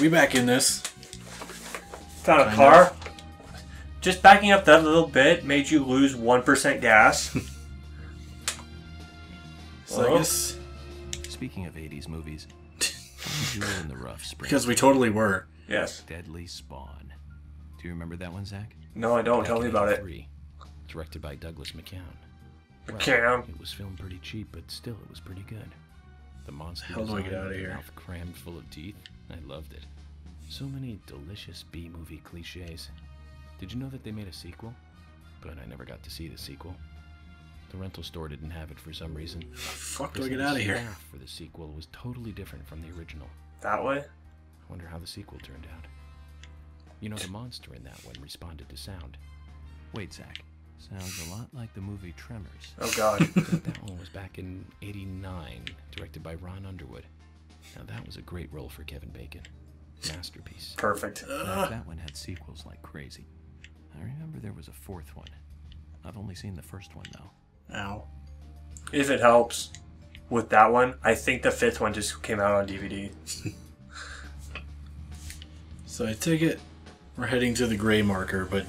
We back in this. Found a car. Just backing up that little bit made you lose 1% gas. So I guess... Speaking of 80s movies, Jewel in the Rough Spring. Because we totally were. Yes. Deadly Spawn. Do you remember that one, Zach? No, I don't. Tell me about it. Directed by Douglas McCown. McCown. It was filmed pretty cheap, but still it was pretty good. The monster How do I get out of here? Mouth crammed full of teeth. I loved it. So many delicious B-movie cliches. Did you know that they made a sequel? But I never got to see the sequel. The rental store didn't have it for some reason. How the fuck do I get out of here? The staff for the sequel was totally different from the original. That way? I wonder how the sequel turned out. You know, the monster in that one responded to sound. Wait, Zach. Sounds a lot like the movie Tremors. Oh, God. That one was back in '89, directed by Ron Underwood. Now, that was a great role for Kevin Bacon. Masterpiece. Perfect. Now, that one had sequels like crazy. I remember there was a fourth one. I've only seen the first one, though. Ow. If it helps with that one, I think the fifth one just came out on DVD. So I take it we're heading to the gray marker, but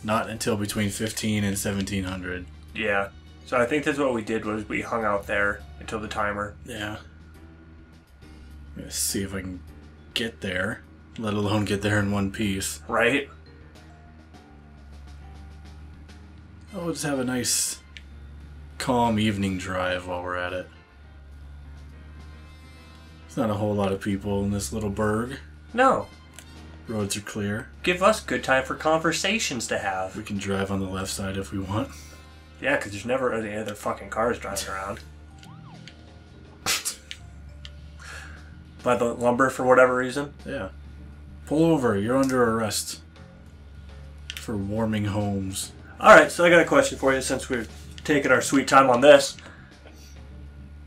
not until between 15 and 1700. Yeah. So I think that's what we did was we hung out there until the timer. Yeah. Let's see if I can get there, let alone get there in one piece. Right? Oh, we'll just have a nice, calm evening drive while we're at it. There's not a whole lot of people in this little burg. No. Roads are clear. Give us good time for conversations to have. We can drive on the left side if we want. Yeah, because there's never any other fucking cars driving around. By the lumber for whatever reason? Yeah. Pull over. You're under arrest for warming homes. Alright, so I got a question for you since we're taking our sweet time on this.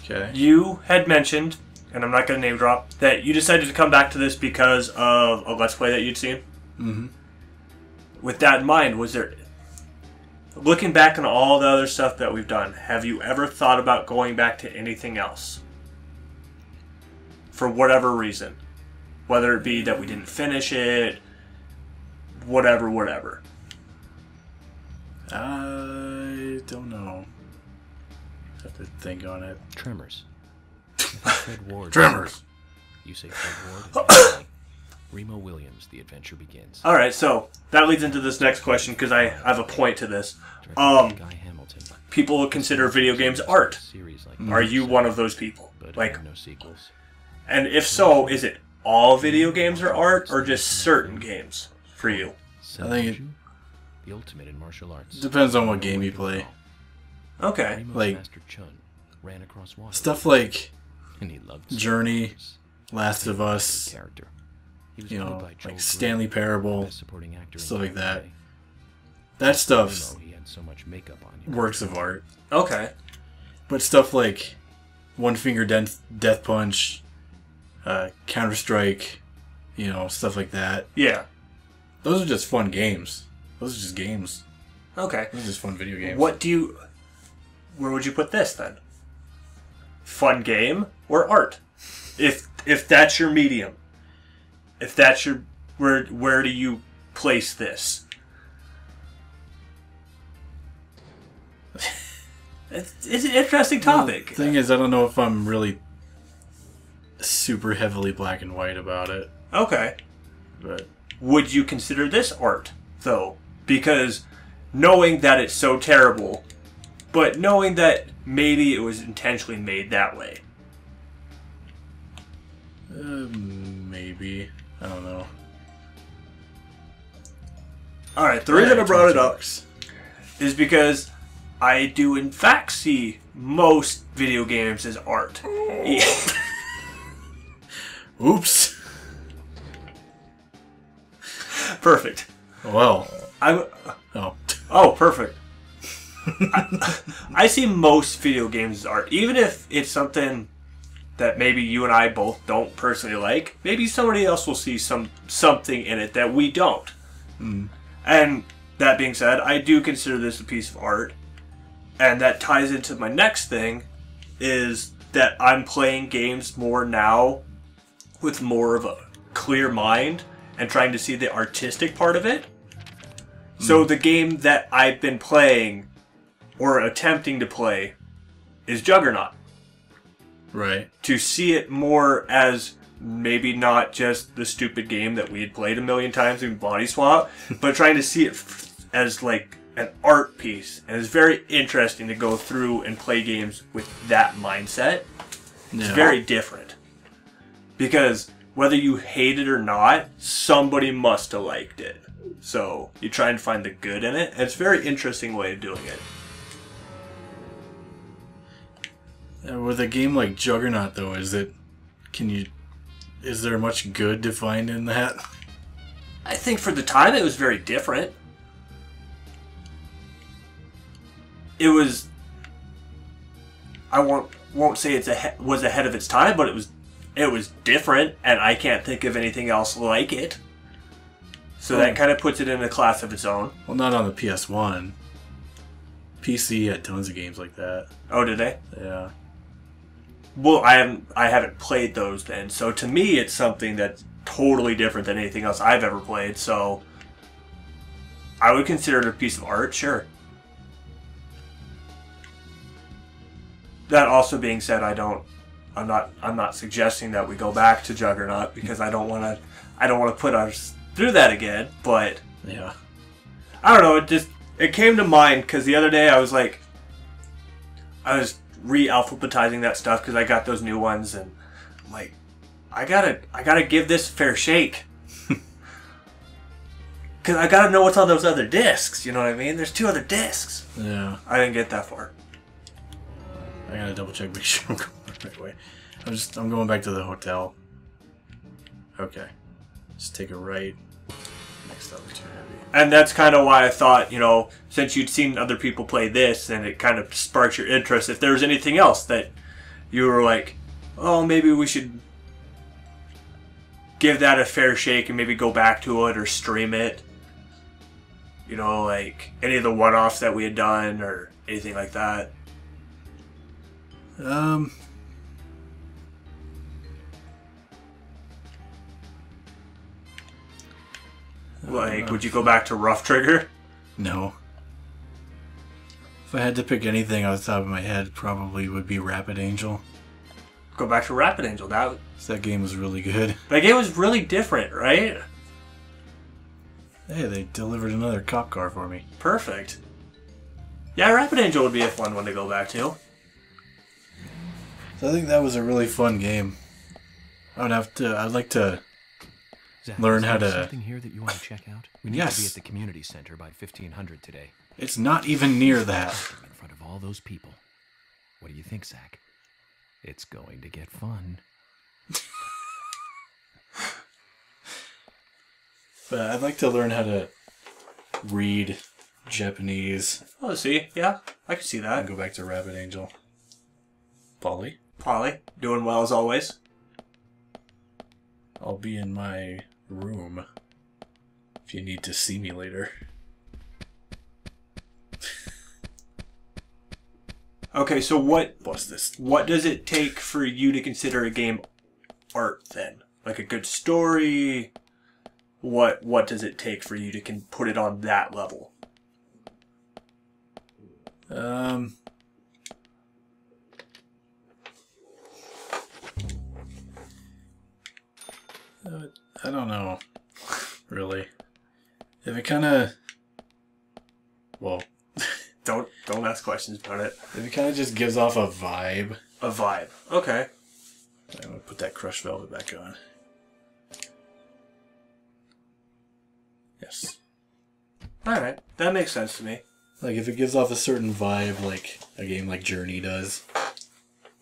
Okay. You had mentioned, and I'm not going to name drop, that you decided to come back to this because of a Let's Play that you'd seen. Mm-hmm. With that in mind, was there... Looking back on all the other stuff that we've done, have you ever thought about going back to anything else? For whatever reason. Whether it be that we didn't finish it, whatever. I don't know. Have to think on it. Tremors. Fred Ward. Tremors! You say Fred Ward? Remo Williams, The Adventure Begins. Alright, so that leads into this next question because I have a point to this. Guy Hamilton. People consider video games art. Are you one of those people? Like, no sequels. And if so, is it all video games are art or just certain games for you? I think it the ultimate in martial arts. depends on what game you play. Okay. Like, Master Chun ran across water. Stuff like And he loved Journey, Last of Us, character. He was you played know, by Joel like Stanley Green, Parable, best supporting actor in stuff like that. play. That stuff's He had so much makeup on him. works of art. Okay. But stuff like One Finger Death Punch, Counter-Strike, you know, stuff like that. Yeah. Those are just fun games. Those are just games. Okay. Those are just fun video games. Where would you put this then? Fun game or art? If that's your medium. If that's your where do you place this? It's an interesting topic. The thing is, I don't know if I'm really super heavily black and white about it. Okay. But Would you consider this art, though? Because knowing that it's so terrible, but knowing that maybe it was intentionally made that way. maybe. I don't know. Alright, the reason I brought it up is because I do in fact see most video games as art. Oops. Perfect. Well. Oh, perfect. I see most video games as art. Even if it's something that maybe you and I both don't personally like, maybe somebody else will see something in it that we don't. Mm. And that being said, I do consider this a piece of art. And that ties into my next thing, is that I'm playing games more now with more of a clear mind and trying to see the artistic part of it. So the game that I've been playing or attempting to play is Juggernaut. Right. To see it more as maybe not just the stupid game that we had played a million times in Body Swap, but trying to see it as like an art piece. And it's very interesting to go through and play games with that mindset. It's very different. Because whether you hate it or not, somebody must have liked it. So you try and find the good in it. And it's a very interesting way of doing it. With a game like Juggernaut, though, is there much good to find in that? I think for the time it was very different. It was... I won't say was ahead of its time, but it was different, and I can't think of anything else like it. So that kind of puts it in a class of its own. Well, not on the PS1. PC had tons of games like that. Oh, did they? Yeah. Well, I haven't played those then, so to me it's something that's totally different than anything else I've ever played, so I would consider it a piece of art, sure. That also being said, I'm not suggesting that we go back to Juggernaut because I don't want to put us through that again, but yeah. I don't know, it came to mind because the other day I was re-alphabetizing that stuff because I got those new ones, and I'm like, I gotta give this a fair shake. Because I gotta know what's on those other discs, you know what I mean? There's 2 other discs. Yeah. I didn't get that far. I gotta double check, make sure I'm going the right way. I'm going back to the hotel. Okay. Just take a right. Next up is too heavy. And that's kind of why I thought, since you'd seen other people play this, and it kind of sparked your interest, if there was anything else that you were like, oh, maybe we should give that a fair shake and maybe go back to it or stream it. Like any of the one-offs that we had done or anything like that. Like, would you go back to Rough Trigger? No. If I had to pick anything off the top of my head, probably would be Rapid Angel. Go back to Rapid Angel. That game was really good. That game was really different, right? Hey, they delivered another cop car for me. Perfect. Yeah, Rapid Angel would be a fun one to go back to. So I think that was a really fun game. I'd like to Zach, learn how to... something here that you want to check out? We need to be at the community center by 1500 today. It's not even near that. In front of all those people. What do you think, Zach? It's going to get fun. But I'd like to learn how to read Japanese. Oh, see? Yeah, I can see that. And go back to Rapid Angel. Polly, doing well as always. I'll be in my room if you need to see me later. Okay, so what Bust this. What does it take for you to consider a game art then? Like a good story? What does it take for you to put it on that level? I don't know, really. If it kind of, well, don't ask questions about it. If it kind of just gives off a vibe. A vibe. Okay. I'm gonna put that crushed velvet back on. Yes. Alright, that makes sense to me. Like, if it gives off a certain vibe, like a game like Journey does,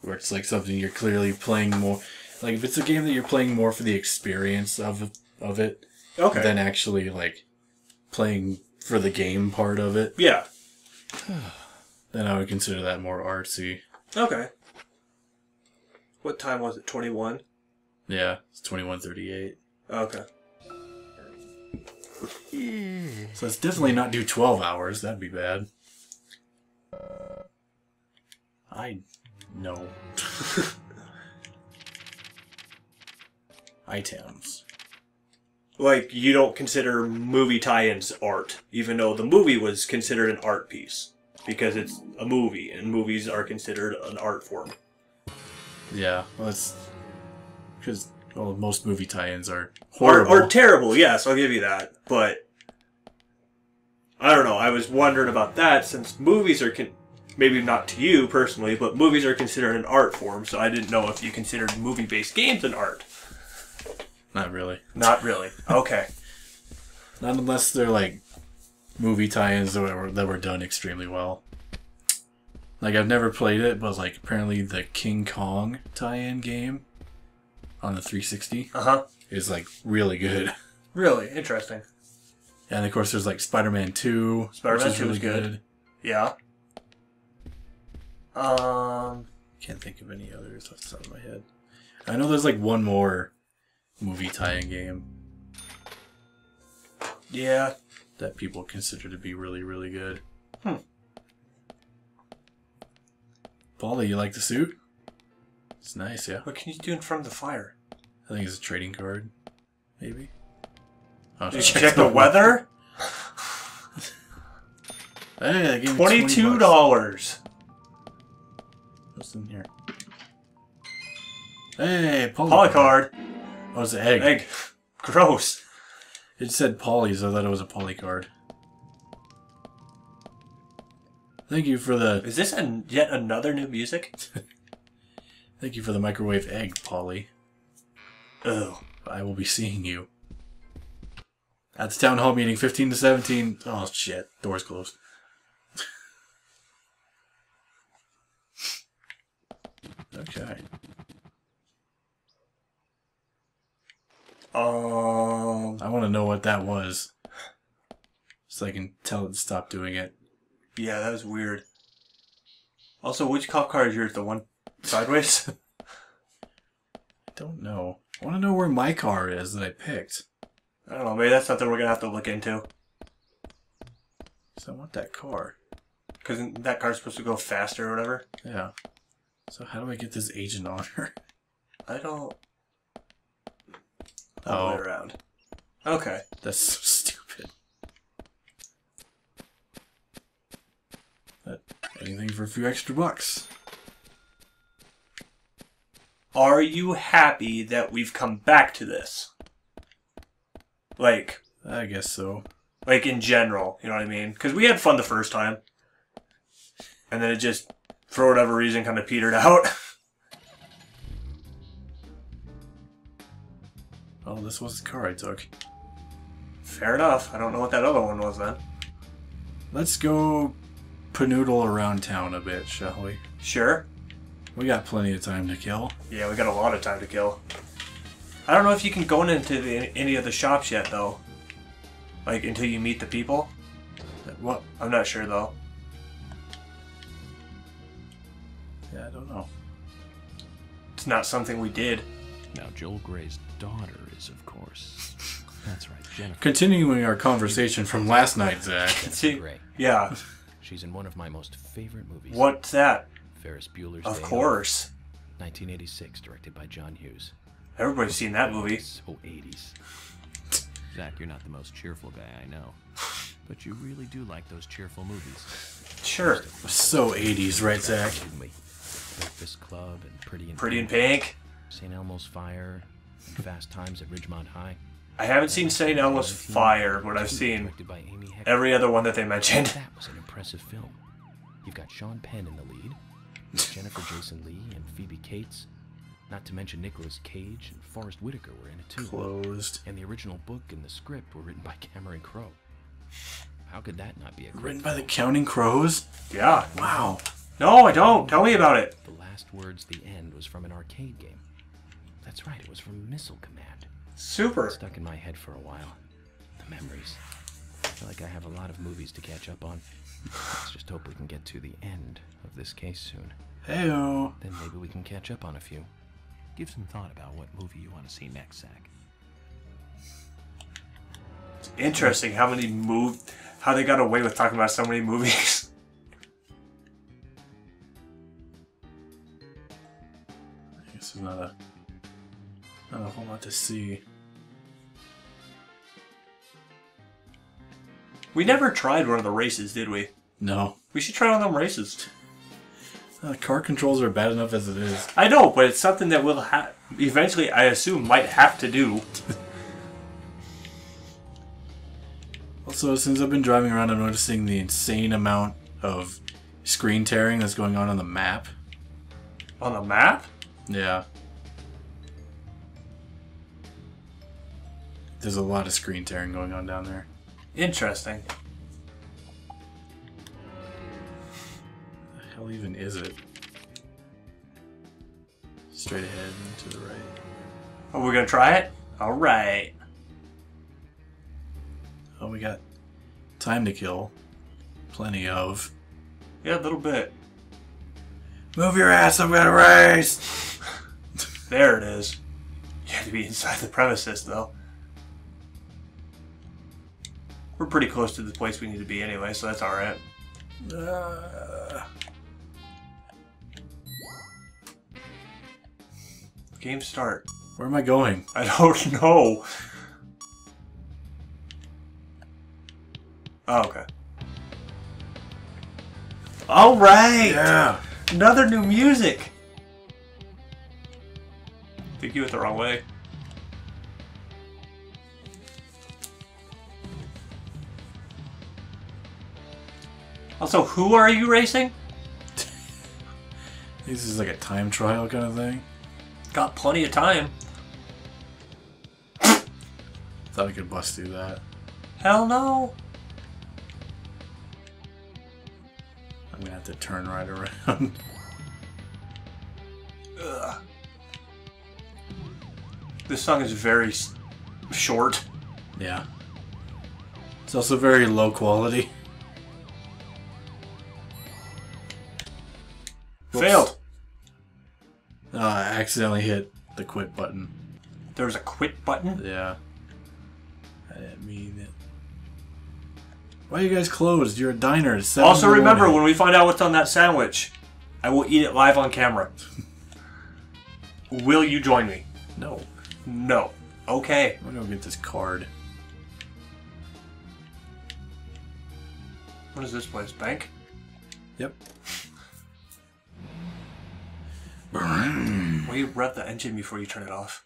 where it's like something you're clearly playing more... Like, if it's a game that you're playing more for the experience of it, okay, than actually, like, playing for the game part of it, yeah, then I would consider that more artsy. Okay. What time was it? 21? Yeah, it's 21:38. Okay. So let's definitely not do 12 hours. That'd be bad. I know. Items. like, you don't consider movie tie-ins art, even though the movie was considered an art piece. Because it's a movie, and movies are considered an art form. Yeah, well, that's because most movie tie-ins are horrible. Are terrible, yes, I'll give you that. But I don't know. I was wondering about that since movies are maybe not to you personally, but movies are considered an art form. So I didn't know if you considered movie-based games an art. Not really. Not really. Okay. Not unless they're like movie tie-ins that were done extremely well. Like, I've never played it, but like apparently the King Kong tie-in game on the 360 is like really good. Really interesting. And of course, there's like Spider-Man 2. Spider-Man which is 2 is good. Yeah. Can't think of any others off the top of my head. I know there's like one more movie tie-in game. Yeah. That people consider to be really, really good. Paulie, you like the suit? It's nice, yeah. What can you do in front of the fire? I think it's a trading card. Maybe? Oh, Did you check the weather? Hey, I gave me $22. What's in here? Hey, Polycard. Oh, it's an egg. Egg. Gross. It said Poly, so I thought it was a Polycard. Thank you for the... Is this yet another new music? Thank you for the microwave egg, Polly. Oh. I will be seeing you. At the town hall meeting, 15 to 17... Oh, shit. Door's closed. Okay. I want to know what that was. So I can tell it to stop doing it. Yeah, that was weird. Also, which cop car is yours? The one sideways? I don't know. I want to know where my car is that I picked. I don't know. Maybe that's something we're going to have to look into. So I want that car. Because that car's supposed to go faster or whatever. Yeah. So how do I get this agent on her? I don't... All the way around. Okay. That's so stupid. But anything for a few extra bucks. Are you happy that we've come back to this? Like... I guess so. Like, in general, you know what I mean? Because we had fun the first time. And then it just, for whatever reason, kind of petered out. Oh, this was the car I took. Fair enough. I don't know what that other one was then. Let's go panoodle around town a bit, shall we? Sure. We got plenty of time to kill. Yeah, we got a lot of time to kill. I don't know if you can go into any of the shops yet, though. Like, until you meet the people. What? I'm not sure, though. Yeah, I don't know. It's not something we did. Now, Joel Gray's daughter is, of course. That's right, Jennifer. Continuing our conversation from last night, Zach. See, Gray. yeah. She's in one of my most favorite movies. What's that? Ferris Bueller's Of Day Off, course. 1986, directed by John Hughes. Everybody's seen that movie. So 80s. Zach, you're not the most cheerful guy I know. But you really do like those cheerful movies. Sure. So 80s, right, Zach? Didn't we? Breakfast Club and Pretty in Pink. St. Elmo's Fire and Fast Times at Ridgemont High. I haven't seen St. Elmo's Fire, but I've seen Directed by Amy Hector. every other one that they mentioned. That was an impressive film. You've got Sean Penn in the lead, Jennifer Jason Leigh and Phoebe Cates, not to mention Nicolas Cage and Forrest Whitaker were in it too. Closed. And the original book and the script were written by Cameron Crowe. How could that not be a great Written by the film? Counting Crows? Yeah. Wow. No, I don't. Tell me about it. The last words, the end, was from an arcade game. That's right, it was from Missile Command. Super. It stuck in my head for a while. The memories. I feel like I have a lot of movies to catch up on. Let's just hope we can get to the end of this case soon. Heyo. Then maybe we can catch up on a few. Give some thought about what movie you want to see next, Zach. It's interesting how they got away with talking about so many movies. I guess there's not a whole lot to see. We never tried one of the races, did we? No. We should try one of them races. Car controls are bad enough as it is. I know, but it's something that we'll eventually, I assume, might have to do. Also, since I've been driving around, I'm noticing the insane amount of screen tearing that's going on the map. On the map? Yeah. There's a lot of screen tearing going on down there. Interesting. The hell even is it? Straight ahead and to the right. Oh, we're gonna try it? Alright. Oh, we got time to kill. Plenty of. Yeah, a little bit. Move your ass, I'm gonna race! There it is. You have to be inside the premises, though. We're pretty close to the place we need to be anyway, so that's alright. Game start. Where am I going? I don't know. Oh, okay. Alright! Yeah! Another new music! I think you went the wrong way. Also, who are you racing? This is like a time trial kind of thing. Got plenty of time. Thought I could bust through that. Hell no. I'm gonna have to turn right around. Ugh. This song is very short. Yeah. It's also very low quality. Whoops. Failed. I accidentally hit the quit button. There was a quit button? Yeah. I didn't mean it. Why are you guys closed? You're a diner. It's 7 Also in the remember, morning. when we find out what's on that sandwich, I will eat it live on camera. Will you join me? No. No. Okay. I'm gonna go get this card. What is this place? Bank? Yep. Will you rev the engine before you turn it off?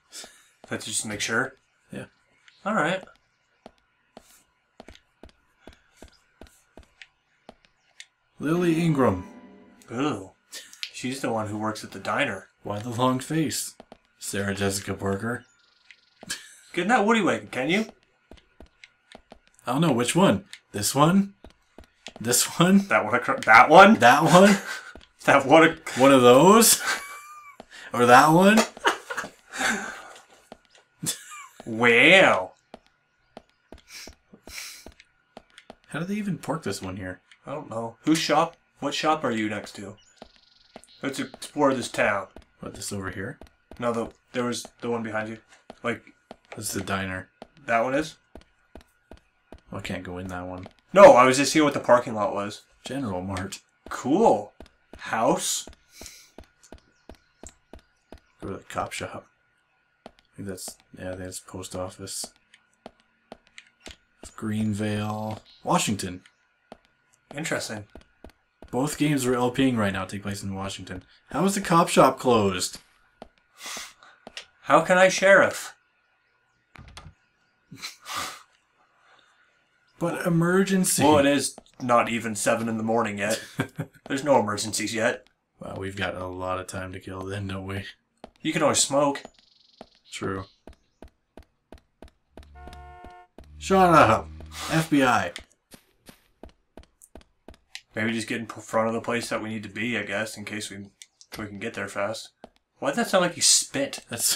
That's just to make sure? Yeah. Alright. Lily Ingram. Ooh. She's the one who works at the diner. Why the long face? Sarah Jessica Parker. Get in that woody wagon, can you? I don't know which one. This one? This one? That one? That one? That one? That one? One of those? Or that one? Wow. How did they even park this one here? I don't know. Whose shop? What shop are you next to? Let's explore this town. What, this over here? No, there was the one behind you. Like, That's the diner. that one is? Well, I can't go in that one. No, I was just seeing what the parking lot was. General Mart. Cool. House? Go to the cop shop. I think that's, yeah, that's post office. Greenvale. Washington. Interesting. Both games we're LPing right now take place in Washington. How is the cop shop closed? How can I sheriff? But emergency. Well, it is not even 7 in the morning yet. There's no emergencies yet. Wow, we've got a lot of time to kill then, don't we? You can always smoke. True. Shut up! FBI. Maybe just get in front of the place that we need to be, I guess, in case we can get there fast. Why'd that sound like you spit? That's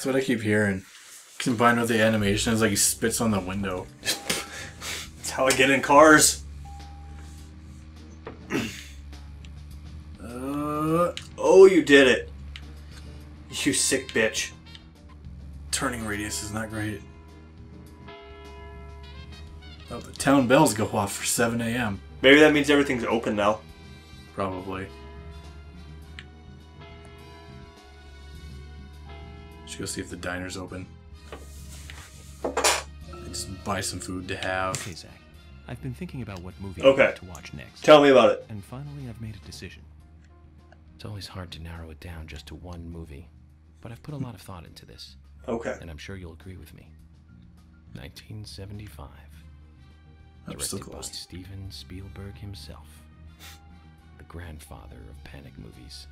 what I keep hearing. Combined with the animation, it's like he spits on the window. That's how I get in cars. Oh, you did it. You sick bitch. Turning radius is not great. Oh, the town bells go off for 7 a.m. Maybe that means everything's open now. Probably. Should go see if the diner's open. And just buy some food to have. Okay, Zach. I've been thinking about what movie Okay. to watch next. Tell me about it. And finally, I've made a decision. It's always hard to narrow it down just to one movie, but I've put a lot of thought into this, Okay. and I'm sure you'll agree with me. 1975. I'm still Directed by close. Steven Spielberg himself. The grandfather of panic movies.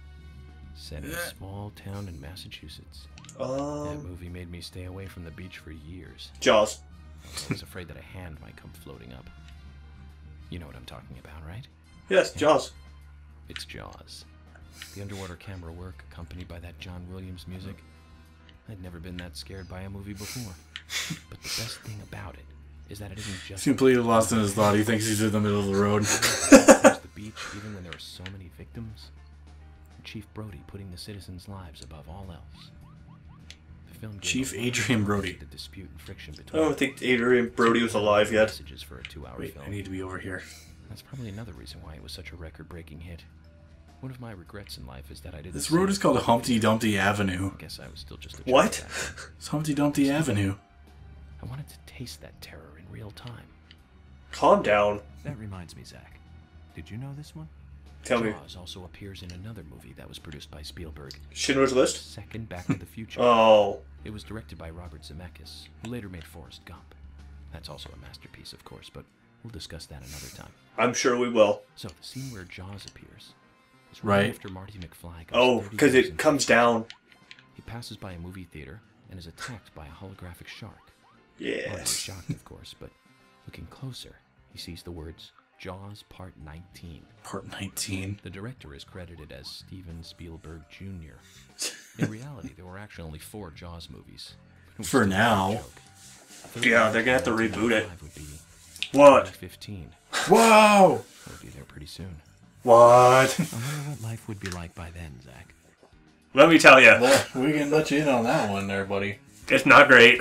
Set in a small town in Massachusetts. That movie made me stay away from the beach for years. Jaws. I was afraid that a hand might come floating up. You know what I'm talking about, right? Yes, Jaws. It's Jaws. The underwater camera work, accompanied by that John Williams music. I'd never been that scared by a movie before. But the best thing about it is that it isn't just... He's completely lost in his thought. He thinks he's in the middle of the road. the beach, even when there are so many victims. Chief Brody putting the citizens' lives above all else. The film Chief Adrian Brody. The dispute and friction I between don't think Adrian Brody was alive yet. messages for a 2-hour Wait, film. I need to be over here. That's probably another reason why it was such a record-breaking hit. One of my regrets in life is that I didn't. This see road it. is called Humpty Dumpty Avenue. I guess I was still just a What? child back then. It's Humpty Dumpty Avenue. I wanted to taste that terror in real time. Calm down. That reminds me, Zach. Did you know this one? Tell me. Jaws also appears in another movie that was produced by Spielberg. Schindler's List? Second Back to the Future. Oh. It was directed by Robert Zemeckis, who later made Forrest Gump. That's also a masterpiece, of course, but we'll discuss that another time. I'm sure we will. So, the scene where Jaws appears is Right. after Marty McFly goes Oh, 30 because years it in comes prison. down. He passes by a movie theater and is attacked by a holographic shark. Marty is Yes. shocked, of course, but looking closer, he sees the words Jaws Part 19. Part 19. The director is credited as Steven Spielberg Jr. In reality, there were actually only 4 Jaws movies. It was For still a now. joke. Yeah, they're gonna have to reboot it. 1995 would be What? 2015. Whoa! We'll be there pretty soon. What? I wonder what life would be like by then, Zach. Let me tell you, Well, we can let you in on that one there, buddy. it's not great.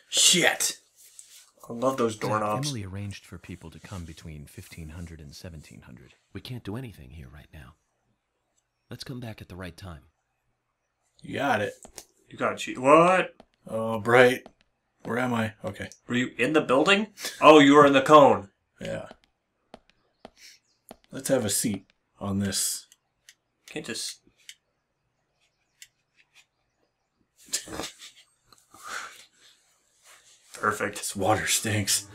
Shit. I love those doorknobs. Emily arranged for people to come between 1500 and 1700. We can't do anything here right now. Let's come back at the right time. You got it. You gotta cheat. What? Oh, Bright. Where am I? Okay. Were you in the building? Oh, you were in the cone. Yeah. Let's have a seat on this. Can't just... Perfect. This water stinks.